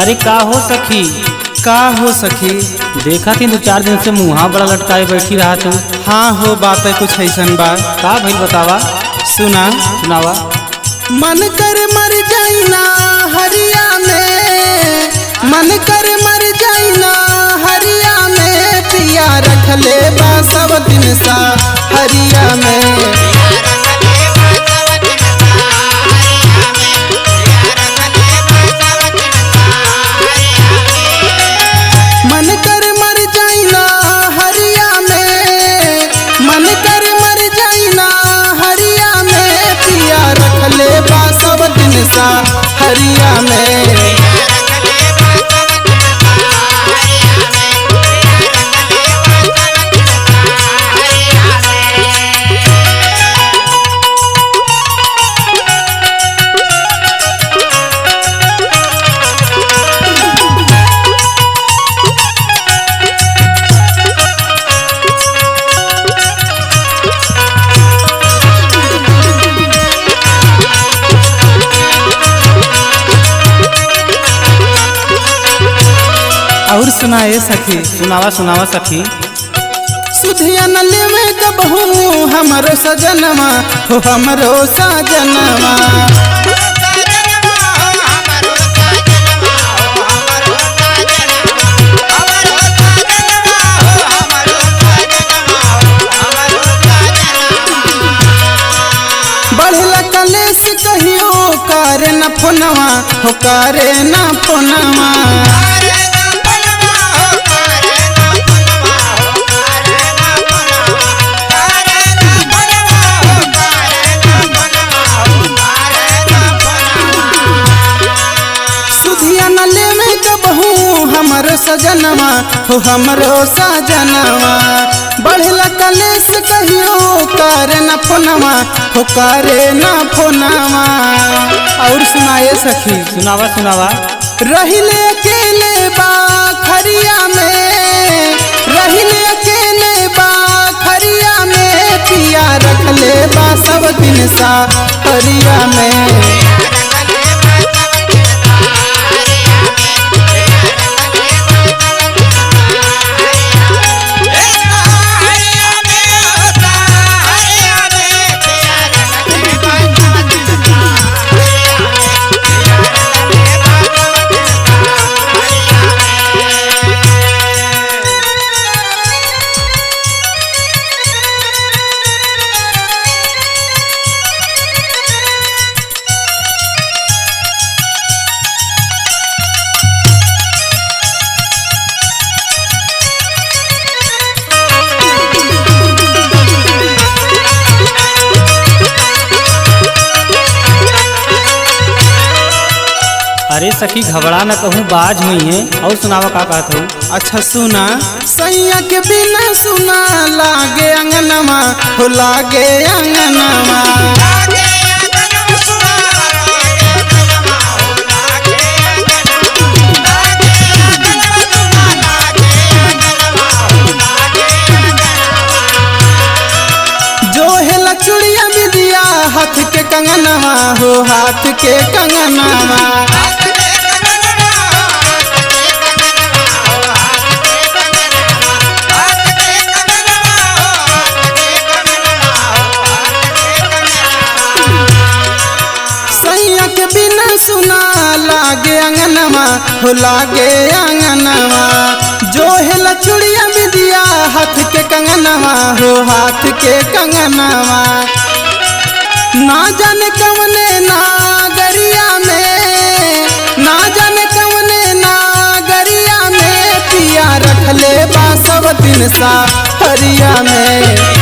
अरे का हो सखी? का हो सखी? देखा थी 2-4 दिन से मुँहा बड़ा लटकाए बैठी रहा तू। हाँ हो बात है कुछ ऐसन बा। का भइल बतावा? सुना सुनावा। मन कर मर जाइना हरिया में, मन कर मर जाइना हरिया में, पिया रख ले बा सब दिन सा हरिया में। मन कर मर जाइना हरिया में, मन कर मर जाइना हरिया में, पिया रख ले बा सब दिन सा हरिया में। और सुनाए सखी? सुनावा सुनावा सखी। सुधिया न लेवे कबहू हमरो सजनवा हो, हमरो सजनवा। बढ़ला कलेश कहियो करे न फोनवा हो, करे न फोनवा। सुधिया न लेवे कबहू हमरो सजनवा हो, हमरो सजनवा। बढ़ला कलेश कहियो करे न फोनवा हो, करे न फोनवा। और सुनाए सखी? सुनावा सुनावा। रहिले अकेले बा खरिया में, रहिले अकेले बा खरिया में, पिया रख ले बा सब दिन सा हरिया में। अरे सखी घबरा न कहूँ बाज हुई है। और सुनावा का कहत हूँ? अच्छा सुना, सैया के बिना सुना लागे अंगनवा हो, लागे अंगनवा। जो है लचुड़िया बिदिया हाथ के कंगनवा हो, हाथ के कंगनवा। सैया के बिना सुना लागे अंगनवा हो, लागे अंगनवा। जो है लचुड़िया बिदिया हाथ के कंगनवा हो, हाथ के कंगनवा। ना जाने कवने नागरिया में, ना जाने कवने नागरिया में, पिया रख ले बा सब दिन सा हरिया में।